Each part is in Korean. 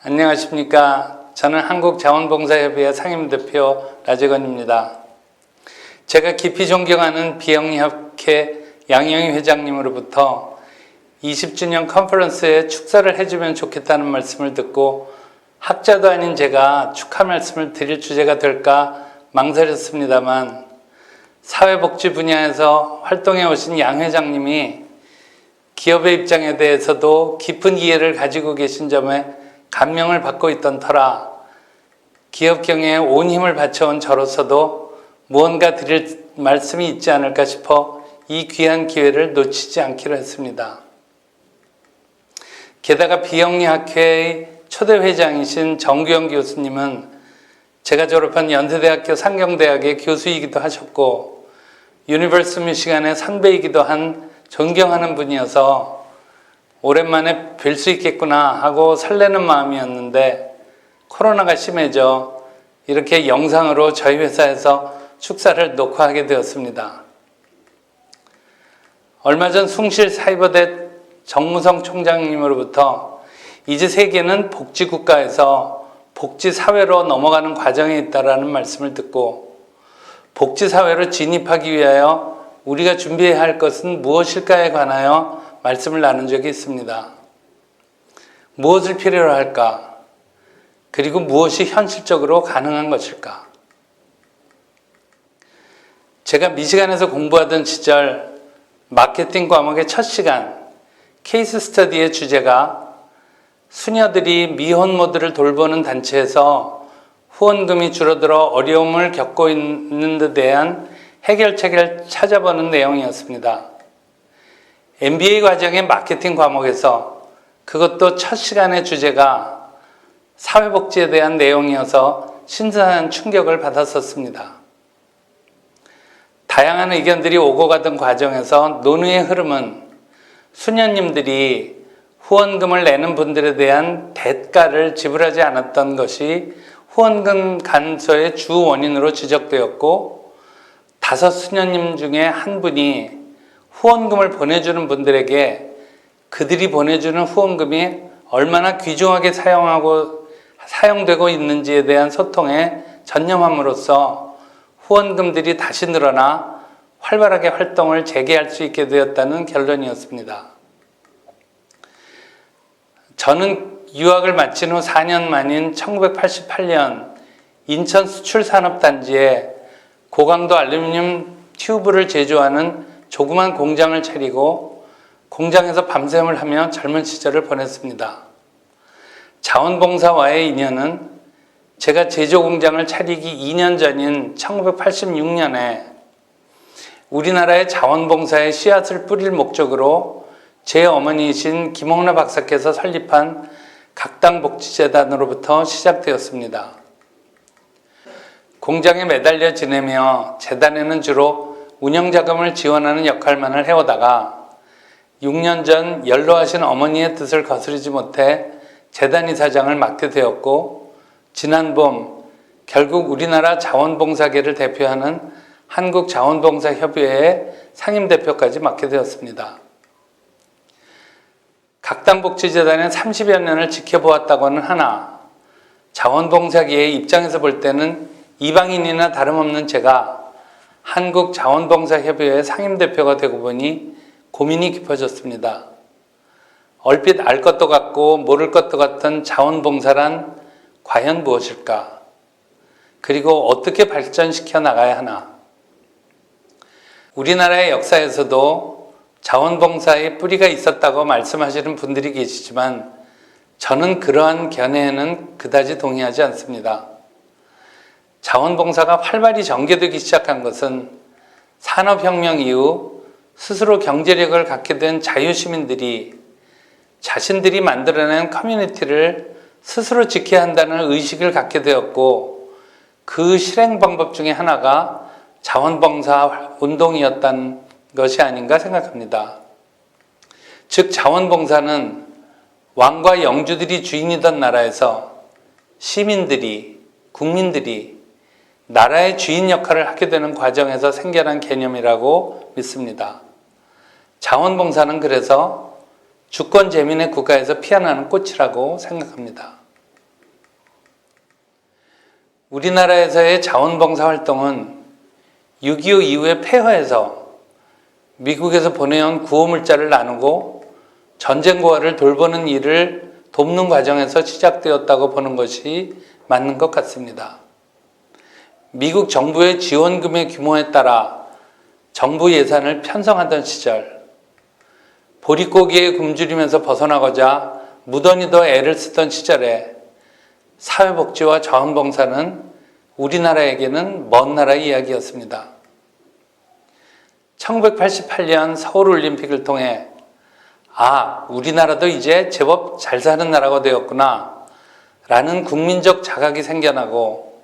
안녕하십니까. 저는 한국자원봉사협의회 상임대표 라재건입니다. 제가 깊이 존경하는 비영리학회 양영희 회장님으로부터 20주년 컨퍼런스에 축사를 해주면 좋겠다는 말씀을 듣고 학자도 아닌 제가 축하 말씀을 드릴 주제가 될까 망설였습니다만 사회복지 분야에서 활동해 오신 양 회장님이 기업의 입장에 대해서도 깊은 이해를 가지고 계신 점에 감명을 받고 있던 터라 기업 경영에 온 힘을 바쳐온 저로서도 무언가 드릴 말씀이 있지 않을까 싶어 이 귀한 기회를 놓치지 않기로 했습니다. 게다가 비영리학회의 초대 회장이신 정규영 교수님은 제가 졸업한 연세대학교 상경대학의 교수이기도 하셨고 유니버스 미시간의 선배이기도 한 존경하는 분이어서 오랜만에 뵐 수 있겠구나 하고 설레는 마음이었는데 코로나가 심해져 이렇게 영상으로 저희 회사에서 축사를 녹화하게 되었습니다. 얼마 전 숭실사이버대 정무성 총장님으로부터 이제 세계는 복지국가에서 복지사회로 넘어가는 과정에 있다라는 말씀을 듣고 복지사회로 진입하기 위하여 우리가 준비해야 할 것은 무엇일까에 관하여 말씀을 나눈 적이 있습니다. 무엇을 필요로 할까? 그리고 무엇이 현실적으로 가능한 것일까? 제가 미시간에서 공부하던 시절 마케팅 과목의 첫 시간 케이스 스터디의 주제가 수녀들이 미혼모들을 돌보는 단체에서 후원금이 줄어들어 어려움을 겪고 있는 데 대한 해결책을 찾아보는 내용이었습니다. MBA 과정의 마케팅 과목에서 그것도 첫 시간의 주제가 사회복지에 대한 내용이어서 신선한 충격을 받았었습니다. 다양한 의견들이 오고 가던 과정에서 논의의 흐름은 수녀님들이 후원금을 내는 분들에 대한 대가를 지불하지 않았던 것이 후원금 감소의 주 원인으로 지적되었고 5 수녀님 중에 한 분이 후원금을 보내주는 분들에게 그들이 보내주는 후원금이 얼마나 귀중하게 사용되고 있는지에 대한 소통에 전념함으로써 후원금들이 다시 늘어나 활발하게 활동을 재개할 수 있게 되었다는 결론이었습니다. 저는 유학을 마친 후 4년 만인 1988년 인천 수출산업단지에 고강도 알루미늄 튜브를 제조하는 조그만 공장을 차리고 공장에서 밤샘을 하며 젊은 시절을 보냈습니다. 자원봉사와의 인연은 제가 제조공장을 차리기 2년 전인 1986년에 우리나라의 자원봉사의 씨앗을 뿌릴 목적으로 제 어머니이신 김홍래 박사께서 설립한 각당복지재단으로부터 시작되었습니다. 공장에 매달려 지내며 재단에는 주로 운영자금을 지원하는 역할만을 해오다가 6년 전 연로하신 어머니의 뜻을 거스르지 못해 재단 이사장을 맡게 되었고 지난 봄 결국 우리나라 자원봉사계를 대표하는 한국자원봉사협의회의 상임대표까지 맡게 되었습니다. 각당복지재단의 30여 년을 지켜보았다고는 하나 자원봉사계의 입장에서 볼 때는 이방인이나 다름없는 제가 한국자원봉사협의회 상임대표가 되고 보니 고민이 깊어졌습니다. 얼핏 알 것도 같고 모를 것도 같은 자원봉사란 과연 무엇일까? 그리고 어떻게 발전시켜 나가야 하나? 우리나라의 역사에서도 자원봉사의 뿌리가 있었다고 말씀하시는 분들이 계시지만 저는 그러한 견해에는 그다지 동의하지 않습니다. 자원봉사가 활발히 전개되기 시작한 것은 산업혁명 이후 스스로 경제력을 갖게 된 자유시민들이 자신들이 만들어낸 커뮤니티를 스스로 지켜야 한다는 의식을 갖게 되었고 그 실행 방법 중에 하나가 자원봉사 운동이었다는 것이 아닌가 생각합니다. 즉 자원봉사는 왕과 영주들이 주인이던 나라에서 시민들이, 국민들이 나라의 주인 역할을 하게 되는 과정에서 생겨난 개념이라고 믿습니다. 자원봉사는 그래서 주권 재민의 국가에서 피어나는 꽃이라고 생각합니다. 우리나라에서의 자원봉사 활동은 6.25 이후에 폐허해서 미국에서 보내온 구호물자를 나누고 전쟁고아를 돌보는 일을 돕는 과정에서 시작되었다고 보는 것이 맞는 것 같습니다. 미국 정부의 지원금의 규모에 따라 정부 예산을 편성하던 시절, 보릿고기에 굶주리면서 벗어나고자 무던히 더 애를 쓰던 시절에 사회복지와 자원봉사는 우리나라에게는 먼 나라 이야기였습니다. 1988년 서울올림픽을 통해 우리나라도 이제 제법 잘 사는 나라가 되었구나 라는 국민적 자각이 생겨나고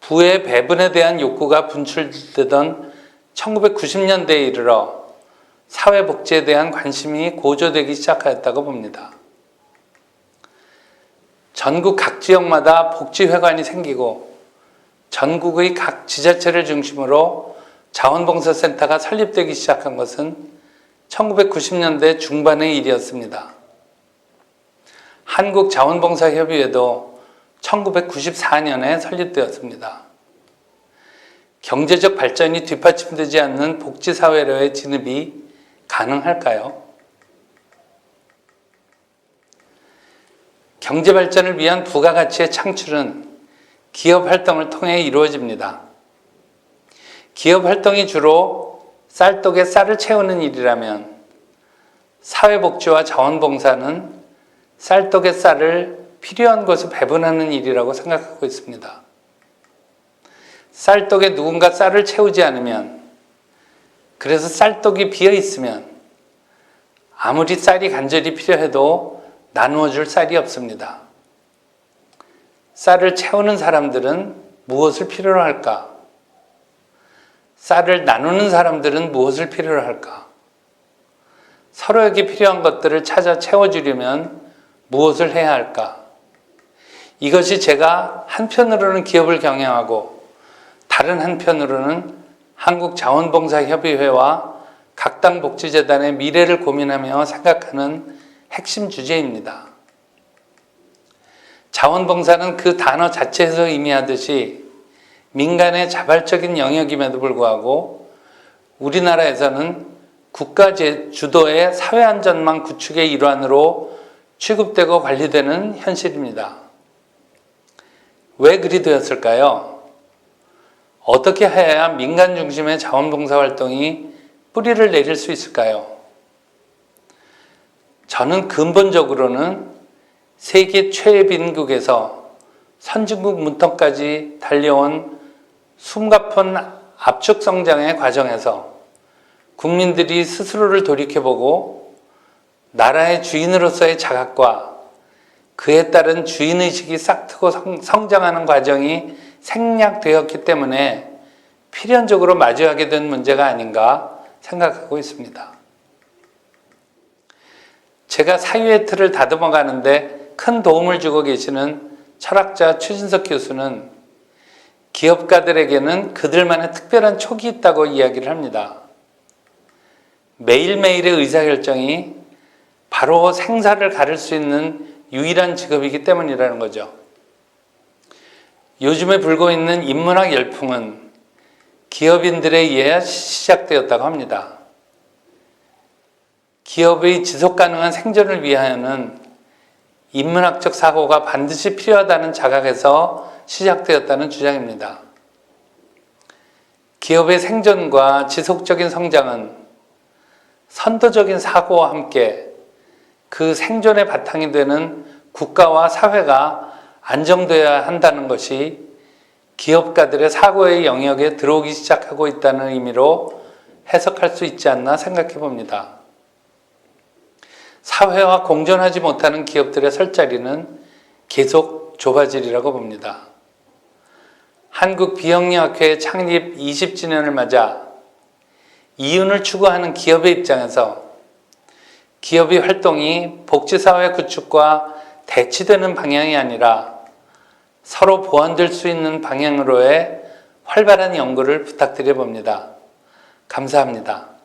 부의 배분에 대한 욕구가 분출되던 1990년대에 이르러 사회복지에 대한 관심이 고조되기 시작하였다고 봅니다. 전국 각 지역마다 복지회관이 생기고 전국의 각 지자체를 중심으로 자원봉사센터가 설립되기 시작한 것은 1990년대 중반의 일이었습니다. 한국자원봉사협의회도 1994년에 설립되었습니다. 경제적 발전이 뒷받침되지 않는 복지사회로의 진입이 가능할까요? 경제발전을 위한 부가가치의 창출은 기업활동을 통해 이루어집니다. 기업활동이 주로 쌀떡에 쌀을 채우는 일이라면 사회복지와 자원봉사는 쌀떡에 쌀을 필요한 곳에 배분하는 일이라고 생각하고 있습니다. 쌀떡에 누군가 쌀을 채우지 않으면, 그래서 쌀떡이 비어 있으면 아무리 쌀이 간절히 필요해도 나누어 줄 쌀이 없습니다. 쌀을 채우는 사람들은 무엇을 필요로 할까? 쌀을 나누는 사람들은 무엇을 필요로 할까? 서로에게 필요한 것들을 찾아 채워주려면 무엇을 해야 할까? 이것이 제가 한편으로는 기업을 경영하고 다른 한편으로는 한국자원봉사협의회와 각당복지재단의 미래를 고민하며 생각하는 핵심 주제입니다. 자원봉사는 그 단어 자체에서 의미하듯이 민간의 자발적인 영역임에도 불구하고 우리나라에서는 국가 주도의 사회안전망 구축의 일환으로 취급되고 관리되는 현실입니다. 왜 그리 되었을까요? 어떻게 해야 민간 중심의 자원봉사 활동이 뿌리를 내릴 수 있을까요? 저는 근본적으로는 세계 최빈국에서 선진국 문턱까지 달려온 숨가쁜 압축 성장의 과정에서 국민들이 스스로를 돌이켜보고 나라의 주인으로서의 자각과 그에 따른 주인의식이 싹트고 성장하는 과정이 생략되었기 때문에 필연적으로 마주하게 된 문제가 아닌가 생각하고 있습니다. 제가 사유의 틀을 다듬어 가는데 큰 도움을 주고 계시는 철학자 추진석 교수는 기업가들에게는 그들만의 특별한 촉이 있다고 이야기를 합니다. 매일매일의 의사결정이 바로 생사를 가를 수 있는 유일한 직업이기 때문이라는 거죠. 요즘에 불고 있는 인문학 열풍은 기업인들에 의해 시작되었다고 합니다. 기업의 지속가능한 생존을 위하여는 인문학적 사고가 반드시 필요하다는 자각에서 시작되었다는 주장입니다. 기업의 생존과 지속적인 성장은 선도적인 사고와 함께 그 생존의 바탕이 되는 국가와 사회가 안정되어야 한다는 것이 기업가들의 사고의 영역에 들어오기 시작하고 있다는 의미로 해석할 수 있지 않나 생각해 봅니다. 사회와 공존하지 못하는 기업들의 설 자리는 계속 좁아지리라고 봅니다. 한국비영리학회 창립 20주년을 맞아 이윤을 추구하는 기업의 입장에서 기업의 활동이 복지사회 구축과 대치되는 방향이 아니라 서로 보완될 수 있는 방향으로의 활발한 연구를 부탁드려 봅니다. 감사합니다.